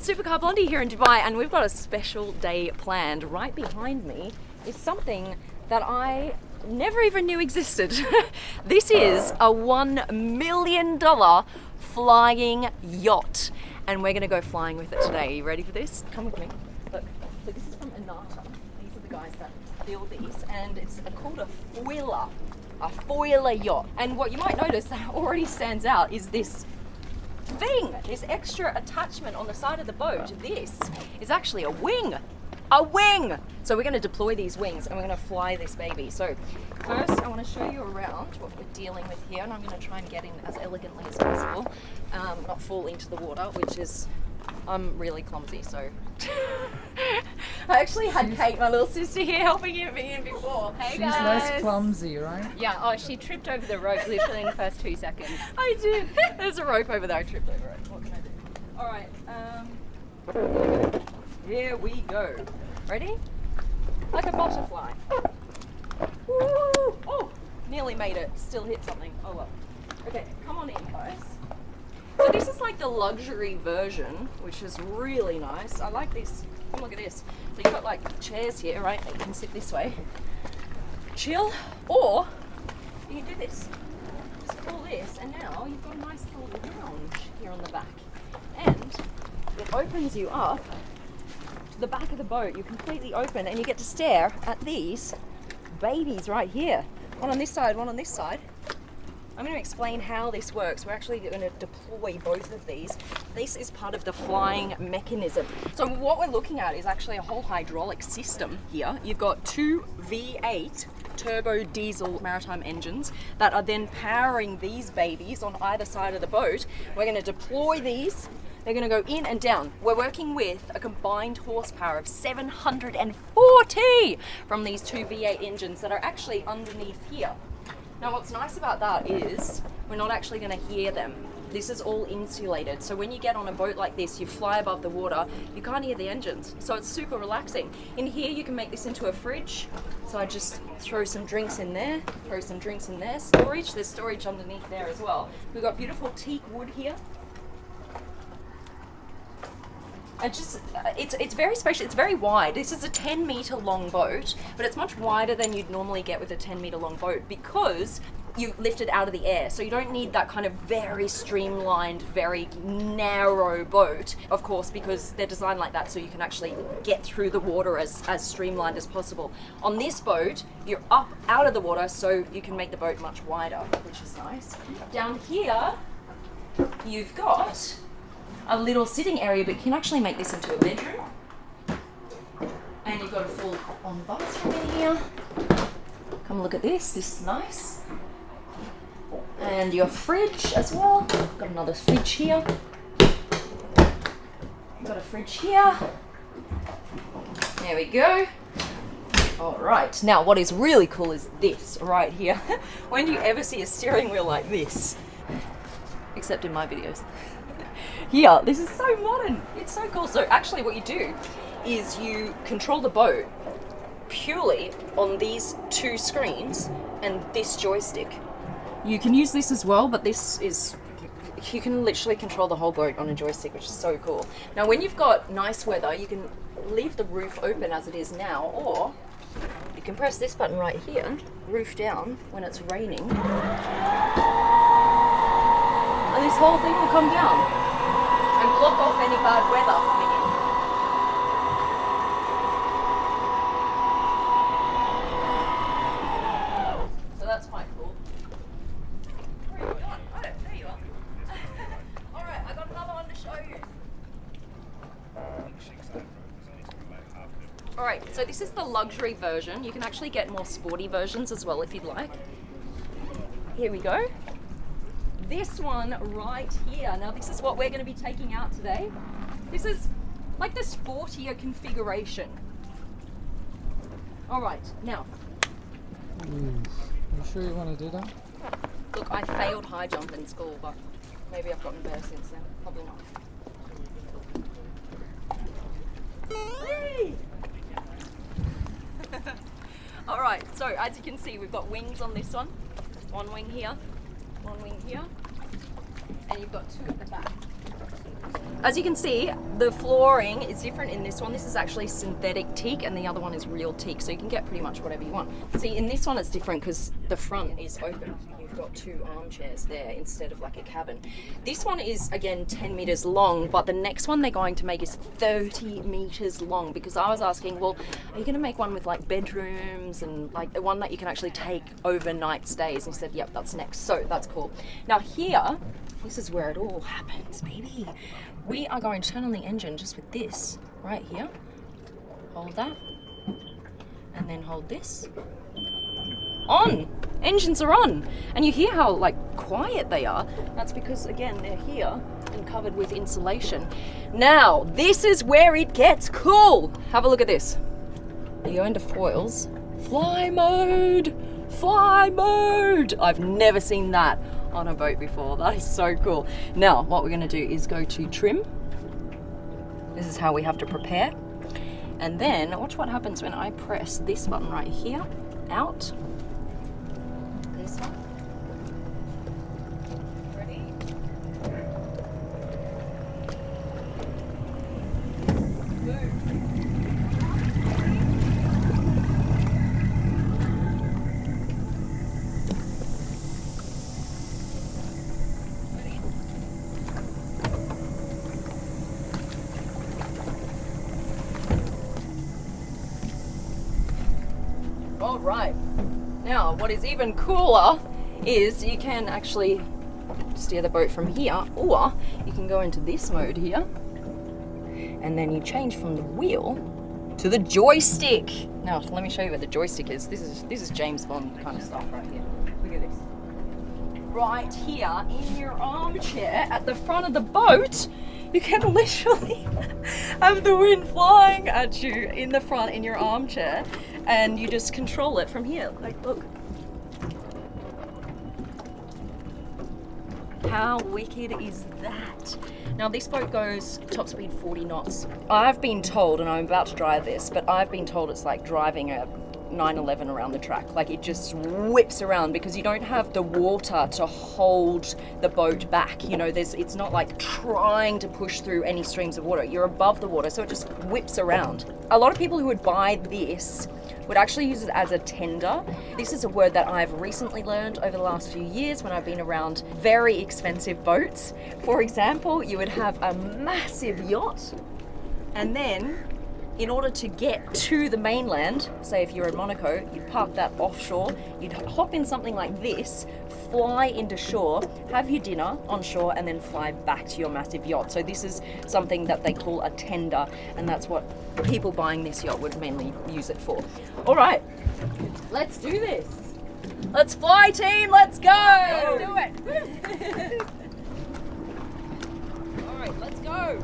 Supercar Blondie here in Dubai, and we've got a special day planned. Right behind me is something that I never even knew existed. This is a $1 million flying yacht, and we're gonna go flying with it today. Are you ready for this? Come with me. Look, so this is from Anata. These are the guys that build these, and it's called a foiler yacht. And what you might notice that already stands out is this thing, this extra attachment on the side of the boat. This is actually a wing. A wing! So we're going to deploy these wings and we're going to fly this baby. So first I want to show you around what we're dealing with here, and I'm going to try and get in as elegantly as possible, not fall into the water, which is, I'm really clumsy, so I actually had Kate, my little sister, here helping me in before. Hey guys! She's less clumsy, right? Yeah, oh, she tripped over the rope literally in the first 2 seconds. I did. There's a rope over there, I tripped over it. What can I do? Alright, here we go. Ready? Like a butterfly. Woo! Oh, nearly made it. Still hit something. Oh well. Okay, come on in, guys. So this is like the luxury version, which is really nice. I like this. Oh, look at this. So you've got like chairs here, right? That you can sit this way, chill, or you can do this. Just pull this, and now you've got a nice little lounge here on the back. And it opens you up to the back of the boat. You're completely open, and you get to stare at these babies right here. One on this side, one on this side. I'm going to explain how this works. We're actually going to deploy both of these. This is part of the flying mechanism. So what we're looking at is actually a whole hydraulic system here. You've got two V8 turbo diesel maritime engines that are then powering these babies on either side of the boat. We're going to deploy these. They're going to go in and down. We're working with a combined horsepower of 740 from these two V8 engines that are actually underneath here. Now what's nice about that is we're not actually going to hear them. This is all insulated, so when you get on a boat like this, you fly above the water, you can't hear the engines, so it's super relaxing. In here you can make this into a fridge, so I just throw some drinks in there, throw some drinks in there. Storage, there's storage underneath there as well. We've got beautiful teak wood here. It's very spacious, it's very wide. This is a 10-meter long boat, but it's much wider than you'd normally get with a 10-meter long boat because you lift it out of the air. So you don't need that kind of very streamlined, very narrow boat, of course, because they're designed like that so you can actually get through the water as streamlined as possible. On this boat, you're up out of the water, so you can make the boat much wider, which is nice. Down here, you've got a little sitting area, but you can actually make this into a bedroom. And you've got a full on bathroom in here. Come look at this, this is nice. And your fridge as well. Got another fridge here. Got a fridge here. There we go. All right, now what is really cool is this right here. When do you ever see a steering wheel like this? Except in my videos. Here, this is so modern. It's so cool. So actually what you do is you control the boat purely on these two screens and this joystick. You can use this as well, but this is, you can literally control the whole boat on a joystick, which is so cool. Now when you've got nice weather, you can leave the roof open as it is now, or you can press this button right here, roof down, when it's raining. And this whole thing will come down and block off any bad weather coming in. So that's quite cool. Where are you going? Oh, there you are. Alright, I got another one to show you. Alright, so this is the luxury version. You can actually get more sporty versions as well if you'd like. Here we go. This one right here. Now this is what we're going to be taking out today. This is like the sportier configuration. All right, now. You sure you want to do that? Look, I failed high jump in school, but maybe I've gotten better since then. Probably not. Hey! All right, so as you can see, we've got wings on this one. One wing here, one wing here, and you've got two at the back. As you can see, the flooring is different in this one. This is actually synthetic teak and the other one is real teak, so you can get pretty much whatever you want. See, in this one it's different because the front is open. You've got 2 armchairs there instead of like a cabin. This one is, again, 10 meters long, but the next one they're going to make is 30 meters long, because I was asking, well, are you going to make one with like bedrooms and like the one that you can actually take overnight stays? And he said, yep, that's next. So that's cool. Now here, this is where it all happens, baby. We are going to turn on the engine just with this right here. Hold that. And then hold this. On! Engines are on. And you hear how like quiet they are. That's because, again, they're here and covered with insulation. Now, this is where it gets cool. Have a look at this. You go into foils. Fly mode! Fly mode! I've never seen that on a boat before. That is so cool. Now, what we're gonna do is go to trim. This is how we have to prepare. And then, watch what happens when I press this button right here, out. This one. Ready? Move. All right. Now, what is even cooler is you can actually steer the boat from here, or you can go into this mode here, and then you change from the wheel to the joystick. Now, let me show you where the joystick is. This is James Bond kind of stuff right here. Look at this. Right here in your armchair at the front of the boat, you can literally have the wind flying at you in the front in your armchair, and you just control it from here. Like, look. How wicked is that? Now, this boat goes top speed 40 knots. I've been told, and I'm about to drive this, but I've been told it's like driving a 911 around the track. Like, it just whips around because you don't have the water to hold the boat back. You know, it's not like trying to push through any streams of water. You're above the water, so it just whips around. A lot of people who would buy this would actually use it as a tender. This is a word that I've recently learned over the last few years when I've been around very expensive boats. For example, you would have a massive yacht, and then in order to get to the mainland, say if you're in Monaco, you'd park that offshore, you'd hop in something like this, fly into shore, have your dinner on shore, and then fly back to your massive yacht. So this is something that they call a tender, and that's what people buying this yacht would mainly use it for. All right, let's do this. Let's fly, team, let's go. Let's do it. All right, let's go.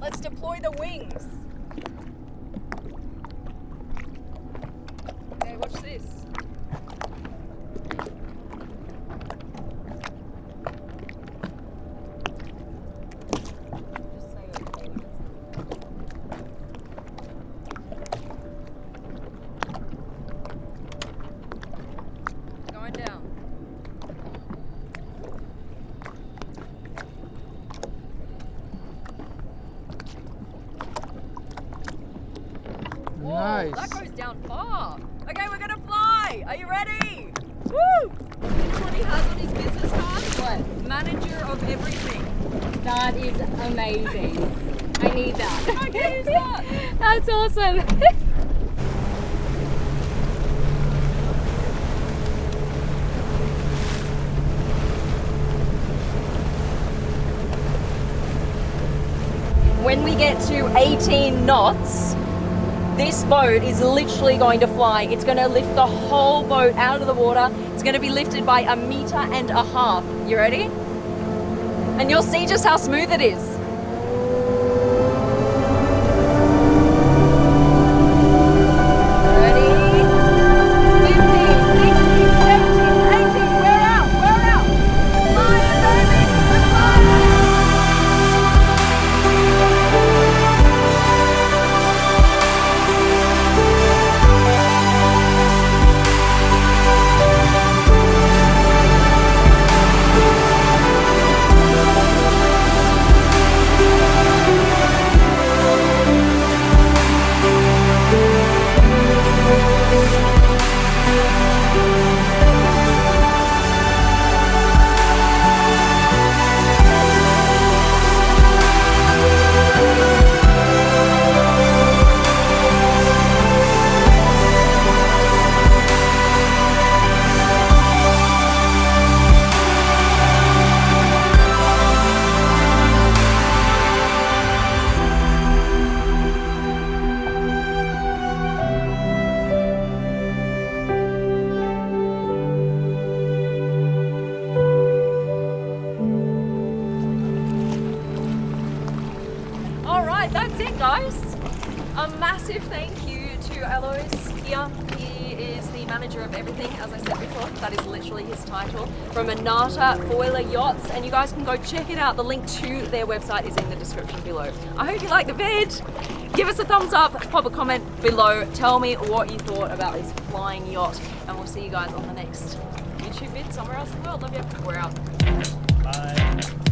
Let's deploy the wings. Okay, watch this. Just say okay. Going down. Nice. That goes down far. Okay, we're gonna fly. Are you ready? Woo! You know what he has on his business card? What? Manager of everything. That is amazing. I need that. Okay, use that. That's awesome. When we get to 18 knots, this boat is literally going to fly. It's going to lift the whole boat out of the water. It's going to be lifted by 1.5 meters. You ready? And you'll see just how smooth it is. massive thank you to Alois here. He is the manager of everything, as I said before. That is literally his title. From Anata Foiler Yachts, and you guys can go check it out. The link to their website is in the description below. I hope you like the vid. Give us a thumbs up, pop a comment below, tell me what you thought about this flying yacht, and we'll see you guys on the next YouTube vid somewhere else in the world. Love you. We're out. Bye.